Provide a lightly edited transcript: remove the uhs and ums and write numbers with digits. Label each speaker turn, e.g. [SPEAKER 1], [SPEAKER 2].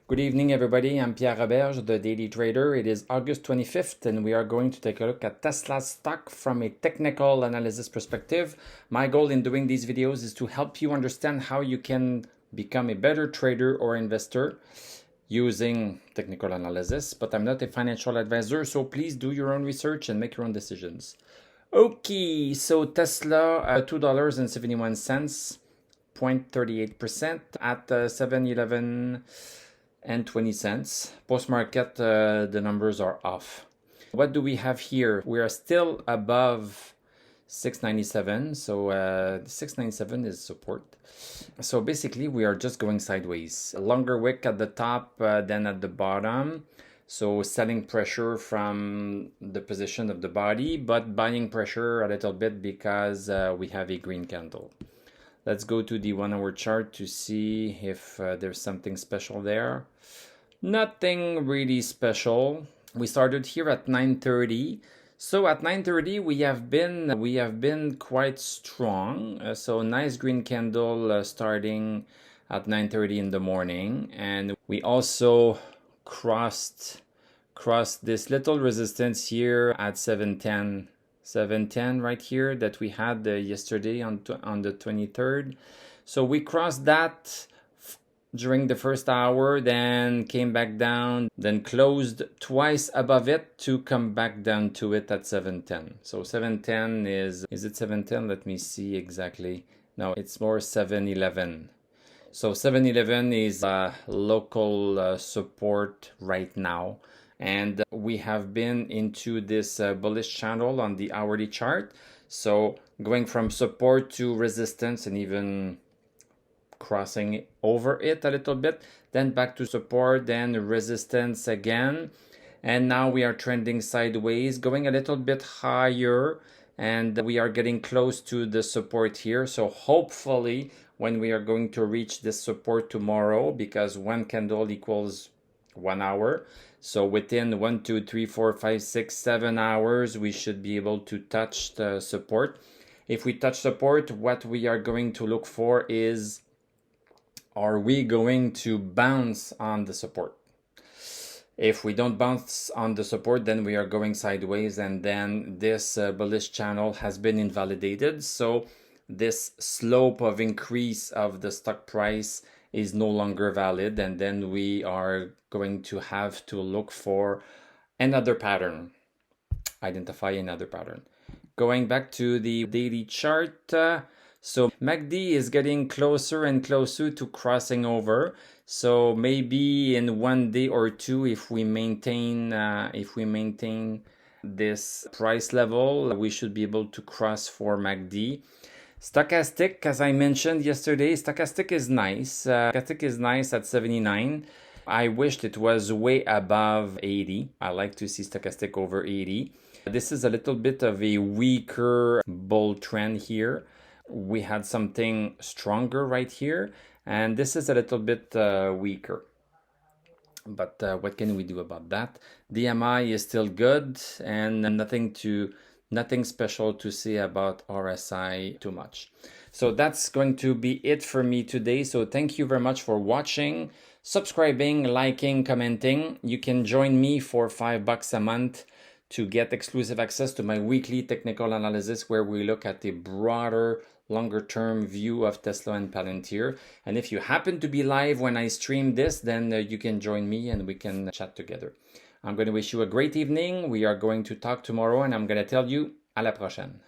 [SPEAKER 1] Good evening, everybody. I'm Pierre Roberge, the Daily Trader. It is August 25th, and we are going to take a look at Tesla stock from a technical analysis perspective. My goal in doing these videos is to help you understand how you can become a better trader or investor using technical analysis, but I'm not a financial advisor, so please do your own research and make your own decisions. Okay, so Tesla, $2.71, 0.38% at 7-11 and 20 cents. Post-market, the numbers are off. What do we have here? We are still above 697, so 697 is support. So basically we are just going sideways. A longer wick at the top than at the bottom. So selling pressure from the position of the body, but buying pressure a little bit because we have a green candle. Let's go to the 1 hour chart to see if there's something special there. Nothing really special. We started here at 9:30. So at 9:30 we have been quite strong. So nice green candle starting at 9:30 in the morning, and we also crossed this little resistance here at 710 right here that we had yesterday on the 23rd. So we crossed that during the first hour, then came back down, then closed twice above it to come back down to it at 710. So 710 is it 710? Let me see exactly. No, it's more 711. So 711 is local support right now. And we have been into this bullish channel on the hourly chart. So going from support to resistance and even crossing over it a little bit, then back to support, then resistance again. And now we are trending sideways, going a little bit higher, and we are getting close to the support here. So hopefully when we are going to reach this support tomorrow, because one candle equals 1 hour. So within 1, 2, 3, 4, 5, 6, 7 hours, we should be able to touch the support. If we touch support, what we are going to look for is, are we going to bounce on the support? If we don't bounce on the support, then we are going sideways, and then this bullish channel has been invalidated. So this slope of increase of the stock price is no longer valid, and then we are going to have to look for another pattern, identify another pattern. Going back to the daily chart, so MACD is getting closer and closer to crossing over. So maybe in 1 day or two, if we maintain this price level, we should be able to cross for MACD. Stochastic, as I mentioned yesterday, stochastic is nice. Stochastic is nice at 79. I wished it was way above 80. I like to see stochastic over 80. This is a little bit of a weaker bull trend here. We had something stronger right here, and this is a little bit weaker. But what can we do about that? DMI is still good, and nothing special to say about RSI too much. So that's going to be it for me today. So thank you very much for watching, subscribing, liking, commenting. You can join me for $5 a month to get exclusive access to my weekly technical analysis, where we look at the broader, longer-term view of Tesla and Palantir. And if you happen to be live when I stream this, then you can join me and we can chat together. I'm going to wish you a great evening. We are going to talk tomorrow, and I'm going to tell you à la prochaine.